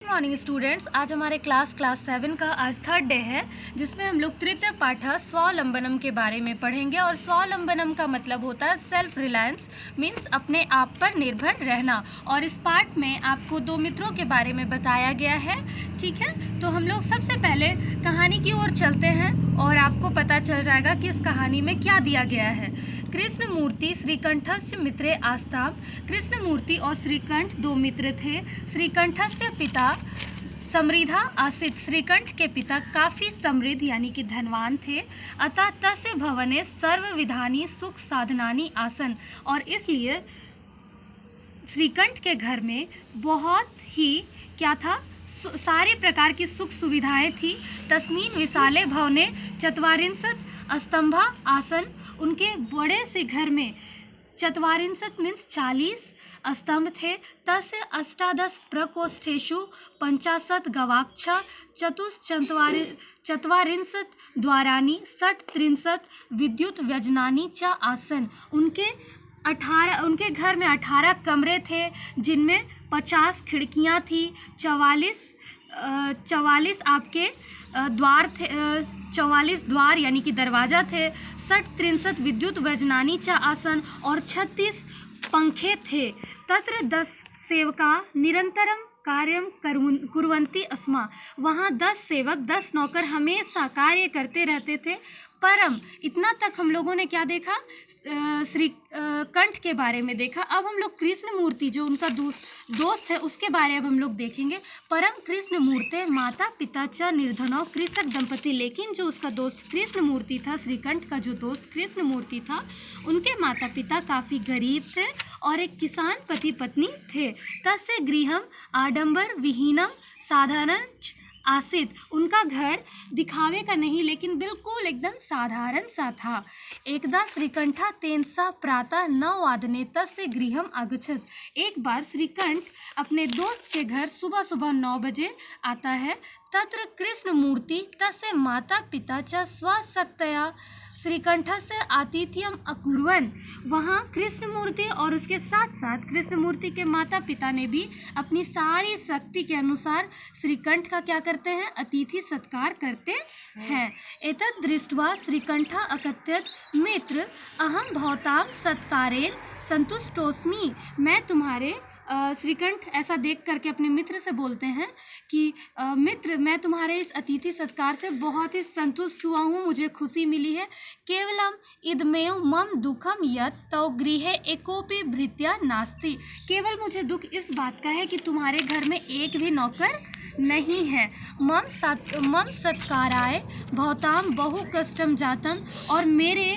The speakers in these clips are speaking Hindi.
Good morning students. आज हमारे क्लास 7 का आज थर्ड डे है, जिसमें हम लोग तृतीय पाठ स्वावलंबनम के बारे में पढ़ेंगे। और स्वावलंबनम का मतलब होता है सेल्फ रिलायंस, मीन्स अपने आप पर निर्भर रहना। और इस पाठ में आपको दो मित्रों के बारे में बताया गया है। ठीक है, तो हम लोग सबसे पहले कहानी की ओर चलते हैं और आपको पता चल जाएगा कि इस कहानी में क्या दिया गया है। कृष्णमूर्ति श्रीकंठस्य मित्रे आस्ताम। कृष्णमूर्ति और श्रीकंठ दो मित्र थे। श्रीकंठस्य पिता समृद्धा आसीत। श्रीकंठ के पिता काफ़ी समृद्ध यानी कि धनवान थे। अतः तस्य भवने सर्वविधानी सुख साधनानी आसन। और इसलिए श्रीकंठ के घर में बहुत ही क्या था, सारे प्रकार की सुख सुविधाएं थी। तस्मीन विशाले भवने चत्वारिंशत् स्तंभा आसन। उनके बड़े से घर में चत्वारिंशत् मीन्स 40 स्तंभ थे। तस्य अष्टादश प्रकोष्ठेषु 50 गवाक्ष चत्वारिंशत् द्वाराणि षट्त्रिंशत् विद्युत व्यजनानि च आसन। उनके घर में 18 कमरे थे, जिनमें 50 खिड़कियां थी। 44 आपके द्वार थे, 44 द्वार यानी कि दरवाजा थे। 63 विद्युत व्यजनानी च आसन और 36 पंखे थे। तत्र 10 सेवका निरंतरम कार्यम कुर्वन्ति स्म। वहाँ 10 सेवक 10 नौकर हमेशा कार्य करते रहते थे। परम, इतना तक हम लोगों ने क्या देखा, श्री कंठ के बारे में देखा। अब हम लोग कृष्णमूर्ति जो उनका दोस्त है उसके बारे में हम लोग देखेंगे। परम कृष्णमूर्ति माता पिता च निर्धनौ कृषक दंपति। लेकिन जो उसका दोस्त कृष्णमूर्ति था, श्रीकंठ का जो दोस्त कृष्णमूर्ति था, उनके माता पिता काफ़ी गरीब थे और एक किसान पति पत्नी थे। तस्य गृहम आडंबर विहीनम साधारण आसित। उनका घर दिखावे का नहीं लेकिन बिल्कुल एकदम साधारण सा था। एकदा श्रीकंठा तेनसा प्रातः 9 वादने तस्य गृहम आगच्छत। एक बार श्रीकंठ अपने दोस्त के घर सुबह सुबह 9 बजे आता है। तत्र कृष्णमूर्ति तस्य माता पिता च स्वशक्तया श्रीकंठस्य आतिथ्यम अकुर्वन्। वहाँ कृष्णमूर्ति और उसके साथ साथ कृष्णमूर्ति के माता पिता ने भी अपनी सारी शक्ति के अनुसार श्रीकंठ का क्या करते हैं, अतिथि सत्कार करते हैं। एतद् दृष्ट्वा श्रीकंठा अकथयत् मित्र अहम भवतां सत्कारेण संतुष्टोस्मि। मैं तुम्हारे श्रीकंठ ऐसा देख करके अपने मित्र से बोलते हैं कि मित्र, मैं तुम्हारे इस अतिथि सत्कार से बहुत ही संतुष्ट हुआ हूँ, मुझे खुशी मिली है। केवलम इदमेव मम दुखम यत् तव गृहे एकोपि भृत्या नास्ति। केवल मुझे दुख इस बात का है कि तुम्हारे घर में एक भी नौकर नहीं है। मम सत्काराय भवताम बहु कष्टम जातम। और मेरे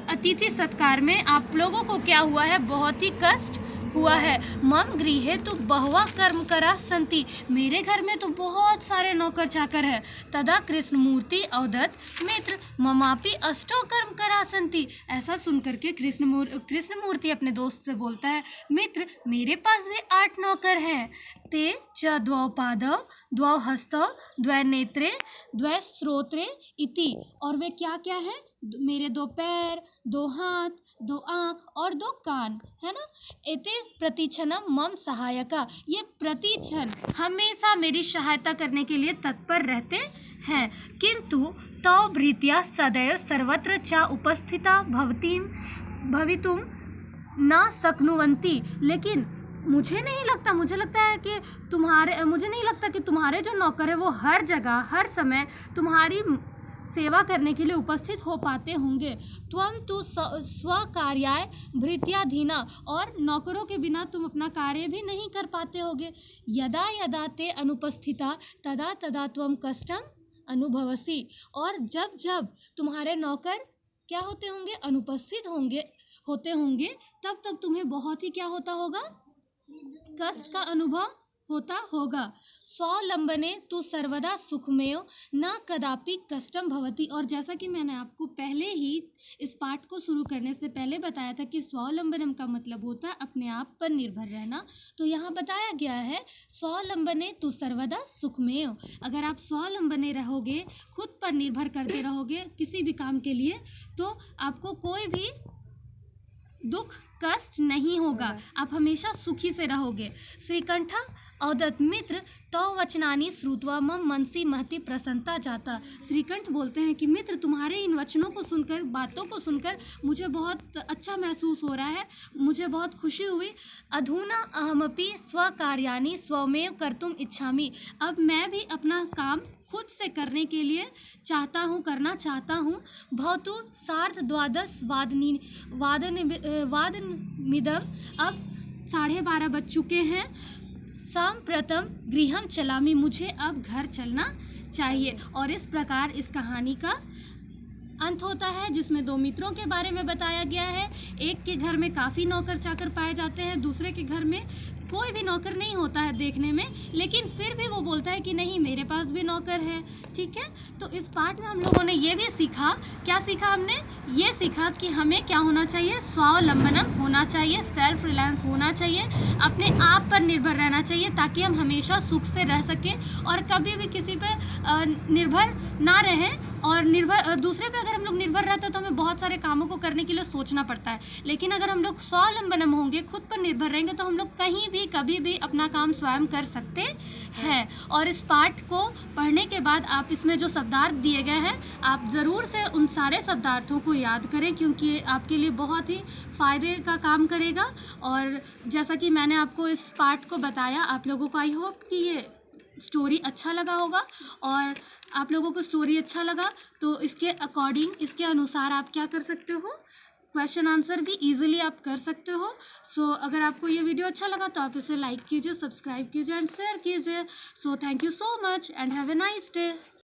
अतिथि सत्कार में आप लोगों को क्या हुआ है, बहुत ही कष्ट हुआ है। मम गृहे तो बहुवा कर्म करा संति। मेरे घर में तो बहुत सारे नौकर चाकर हैं। तदा कृष्णमूर्ति अवदत् मित्र ममापि अष्टो कर्म करा संति। ऐसा सुन करके कृष्णमूर्ति अपने दोस्त से बोलता है, मित्र मेरे पास भी 8 नौकर हैं। ते च द्वौ पादौ द्वौ हस्तौ द्वै नेत्रे द्वै श्रोत्रे इति। और वे क्या क्या हैं, मेरे 2 पैर, 2 हाथ, 2 आँख और 2 कान, है ना। एते प्रतिक्षणम मम सहायका। ये प्रतिक्षण हमेशा मेरी सहायता करने के लिए तत्पर रहते हैं। किंतु तौ भृत्या सदैव सर्वत्र च उपस्थिता भवितुम न शक्नुवन्ति। लेकिन मुझे नहीं लगता कि तुम्हारे जो नौकर है वो हर जगह हर समय तुम्हारी सेवा करने के लिए उपस्थित हो पाते होंगे। त्वं तु स्वकार्याय भृत्याधीना। और नौकरों के बिना तुम अपना कार्य भी नहीं कर पाते होगे। यदा यदा ते अनुपस्थिता तदा तदा त्वं कष्टम अनुभवसि। और जब जब तुम्हारे नौकर क्या होते होंगे, अनुपस्थित होते होंगे, तब तब तुम्हें बहुत ही क्या होता होगा, कष्ट का अनुभव होता होगा। स्वावलंबने तु सर्वदा सुखमेव न कदापि कष्टम भवति। और जैसा कि मैंने आपको पहले ही इस पाठ को शुरू करने से पहले बताया था कि स्वावलंबनम का मतलब होता है अपने आप पर निर्भर रहना। तो यहाँ बताया गया है स्वावलंबने तु सर्वदा सुखमेव। अगर आप स्वावलंबने रहोगे, खुद पर निर्भर करते रहोगे किसी भी काम के लिए, तो आपको कोई भी दुख कष्ट नहीं होगा, आप हमेशा सुखी से रहोगे। श्रीकंठा औदत मित्र तौ वचनानि श्रुत्वा मम मनसि महती प्रसन्नता जाता। श्रीकंठ बोलते हैं कि मित्र, तुम्हारे इन वचनों को सुनकर, बातों को सुनकर मुझे बहुत अच्छा महसूस हो रहा है, मुझे बहुत खुशी हुई। अधुना अहमपि स्वकार्याणि स्वमेव कर्तुम इच्छामि। अब मैं भी अपना काम खुद से करने के लिए करना चाहता हूँ। भवतु सार्धद्वादश वादनमिदम्। अब 12:30 बज चुके हैं। सांप्रतम गृहम चलामि। मुझे अब घर चलना चाहिए। और इस प्रकार इस कहानी का अंत होता है, जिसमें दो मित्रों के बारे में बताया गया है। एक के घर में काफ़ी नौकर चाकर पाए जाते हैं, दूसरे के घर में कोई भी नौकर नहीं होता है देखने में, लेकिन फिर भी वो बोलता है कि नहीं, मेरे पास भी नौकर है। ठीक है, तो इस पाठ में हम लोगों ने ये भी सीखा, क्या सीखा हमने? ये सीखा कि हमें क्या होना चाहिए, स्वावलंबनम होना चाहिए, सेल्फ रिलायंस होना चाहिए, अपने आप पर निर्भर रहना चाहिए, ताकि हम हमेशा सुख से रह सकें और कभी भी किसी पर निर्भर ना रहें। और दूसरे पे अगर हम लोग निर्भर रहते हैं तो हमें बहुत सारे कामों को करने के लिए सोचना पड़ता है, लेकिन अगर हम लोग स्वावलंबन होंगे, खुद पर निर्भर रहेंगे, तो हम लोग कहीं भी कभी भी अपना काम स्वयं कर सकते हैं। और इस पाठ को पढ़ने के बाद आप इसमें जो शब्दार्थ दिए गए हैं, आप ज़रूर से उन सारे शब्दार्थों को याद करें, क्योंकि आपके लिए बहुत ही फ़ायदे का काम करेगा। और जैसा कि मैंने आपको इस पाठ को बताया, आप लोगों को आई होप कि ये स्टोरी अच्छा लगा होगा। और आप लोगों को स्टोरी अच्छा लगा तो इसके अकॉर्डिंग, इसके अनुसार आप क्या कर सकते हो, क्वेश्चन आंसर भी इजीली आप कर सकते हो। सो अगर आपको ये वीडियो अच्छा लगा तो आप इसे लाइक कीजिए, सब्सक्राइब कीजिए एंड शेयर कीजिए। So thank you so much and have a nice day.